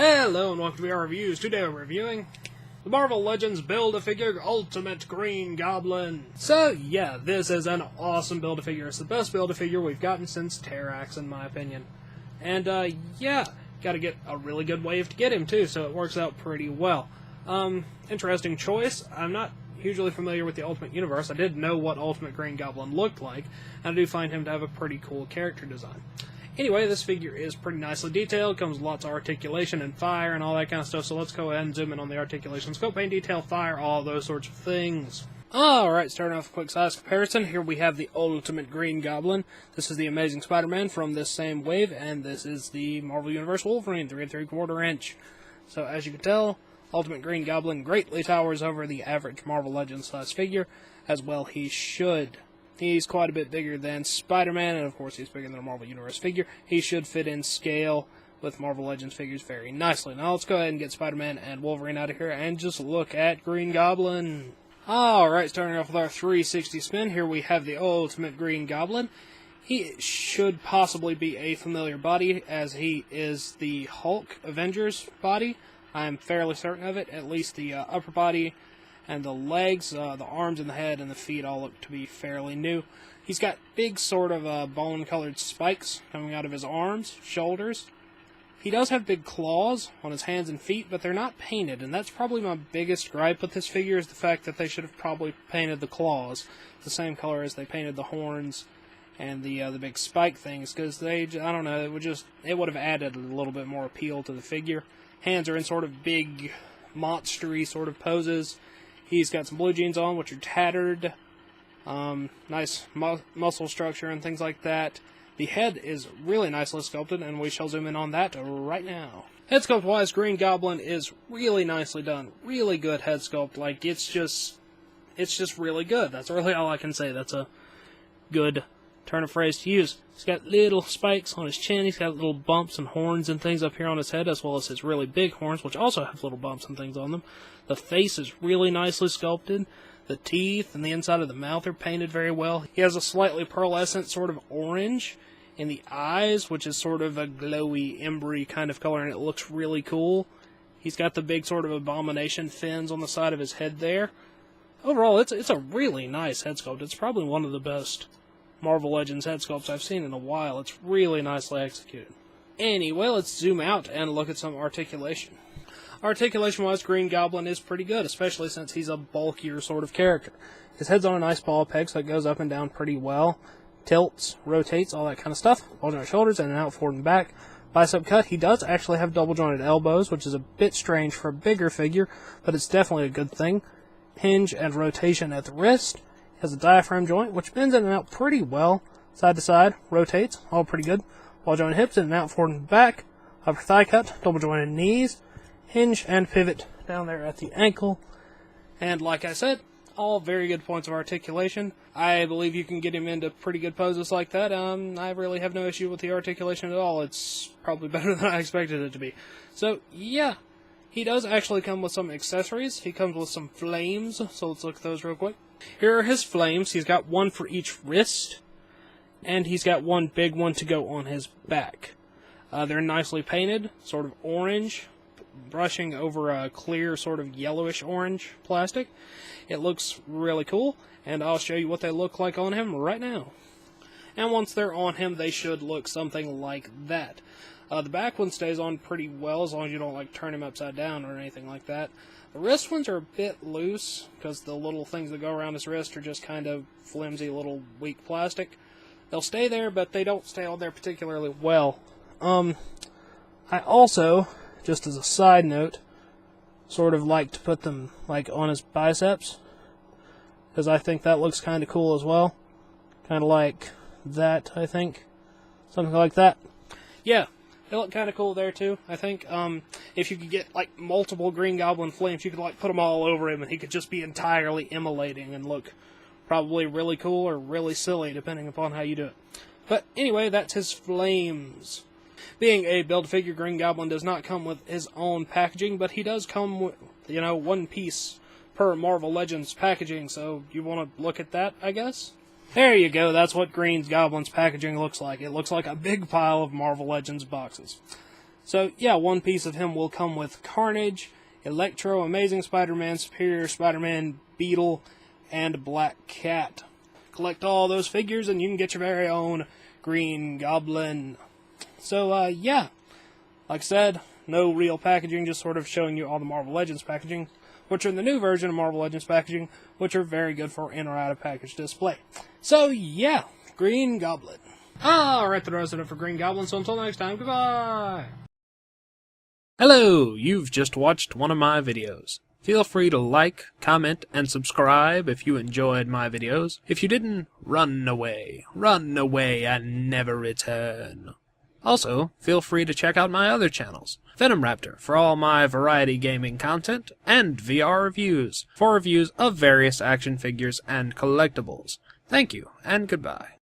Hello and welcome to BR Reviews. Today we're reviewing the Marvel Legends Build-A-Figure Ultimate Green Goblin. So yeah, this is an awesome Build-A-Figure. It's the best Build-A-Figure we've gotten since Terrax in my opinion. And yeah, gotta get a really good wave to get him too, so it works out pretty well. Interesting choice. I'm not hugely familiar with the Ultimate Universe. I did know what Ultimate Green Goblin looked like, and I do find him to have a pretty cool character design. Anyway, this figure is pretty nicely detailed, comes with lots of articulation and fire and all that kind of stuff, so let's go ahead and zoom in on the articulation, scope, paint, detail, fire, all those sorts of things. Alright, starting off with a quick size comparison, here we have the Ultimate Green Goblin. This is the Amazing Spider-Man from this same wave, and this is the Marvel Universe Wolverine, 3 3/4 inch. So as you can tell, Ultimate Green Goblin greatly towers over the average Marvel Legends size figure, as well he should. He's quite a bit bigger than Spider-Man, and of course he's bigger than a Marvel Universe figure. He should fit in scale with Marvel Legends figures very nicely. Now let's go ahead and get Spider-Man and Wolverine out of here and just look at Green Goblin. Alright, starting off with our 360 spin, here we have the Ultimate Green Goblin. He should possibly be a familiar body, as he is the Hulk Avengers body. I'm fairly certain of it, at least the upper body and the legs, the arms and the head and the feet all look to be fairly new. He's got big sort of bone-colored spikes coming out of his arms, shoulders. He does have big claws on his hands and feet, but they're not painted, and that's probably my biggest gripe with this figure, is the fact that they should have probably painted the claws the same color as they painted the horns and the big spike things, because I don't know, it would have added a little bit more appeal to the figure. Hands are in sort of big, monstery sort of poses. He's got some blue jeans on, which are tattered. Nice muscle structure and things like that. The head is really nicely sculpted, and we shall zoom in on that right now. Head sculpt-wise, Green Goblin is really nicely done. Really good head sculpt. Like, it's just really good. That's really all I can say. That's a good turn of phrase to use. He's got little spikes on his chin. He's got little bumps and horns and things up here on his head, as well as his really big horns, which also have little bumps and things on them. The face is really nicely sculpted. The teeth and the inside of the mouth are painted very well. He has a slightly pearlescent sort of orange in the eyes, which is sort of a glowy, embery kind of color, and it looks really cool. He's got the big sort of abomination fins on the side of his head there. Overall, it's a really nice head sculpt. It's probably one of the best Marvel Legends head sculpts I've seen in a while. It's really nicely executed. Anyway, let's zoom out and look at some articulation. Articulation-wise, Green Goblin is pretty good, especially since he's a bulkier sort of character. His head's on a nice ball peg, so it goes up and down pretty well. Tilts, rotates, all that kind of stuff. Bulging out shoulders, in and out, forward and back. Bicep cut. He does actually have double-jointed elbows, which is a bit strange for a bigger figure, but it's definitely a good thing. Hinge and rotation at the wrist. Has a diaphragm joint, which bends in and out pretty well. Side to side, rotates, all pretty good. Ball jointed hips, in and out, forward and back. Upper thigh cut, double jointed knees. Hinge and pivot down there at the ankle. And like I said, all very good points of articulation. I believe you can get him into pretty good poses like that. I really have no issue with the articulation at all. It's probably better than I expected it to be. So, yeah. He does actually come with some accessories. He comes with some flames, so let's look at those real quick. Here are his flames. He's got one for each wrist, and he's got one big one to go on his back. They're nicely painted, sort of orange, brushing over a clear sort of yellowish orange plastic. It looks really cool, and I'll show you what they look like on him right now. And once they're on him, they should look something like that. The back one stays on pretty well, as long as you don't like turn him upside down or anything like that. The wrist ones are a bit loose, because the little things that go around his wrist are just kind of flimsy little weak plastic. They'll stay there, but they don't stay on there particularly well. I also, just as a side note, sort of like to put them like on his biceps, because I think that looks kind of cool as well. Kind of like that, I think. Something like that. Yeah. They look kind of cool there, too, I think. If you could get, like, multiple Green Goblin flames, you could, like, put them all over him, and he could just be entirely immolating and look probably really cool or really silly, depending upon how you do it. But, anyway, that's his flames. Being a Build-A-Figure, Green Goblin does not come with his own packaging, but he does come with, you know, one piece per Marvel Legends packaging, so you want to look at that, I guess? There you go, that's what Green Goblin's packaging looks like. It looks like a big pile of Marvel Legends boxes. So yeah, one piece of him will come with Carnage, Electro, Amazing Spider-Man, Superior Spider-Man, Beetle, and Black Cat. Collect all those figures and you can get your very own Green Goblin. So yeah, like I said, no real packaging, just sort of showing you all the Marvel Legends packaging, which are the new version of Marvel Legends packaging, which are very good for in or out of package display. So yeah, Green Goblin. Alright, that does it for Green Goblin, so until next time, goodbye! Hello, you've just watched one of my videos. Feel free to like, comment, and subscribe if you enjoyed my videos. If you didn't, run away and never return. Also, feel free to check out my other channels, Venom Raptor for all my variety gaming content, and VR Reviews for reviews of various action figures and collectibles. Thank you, and goodbye.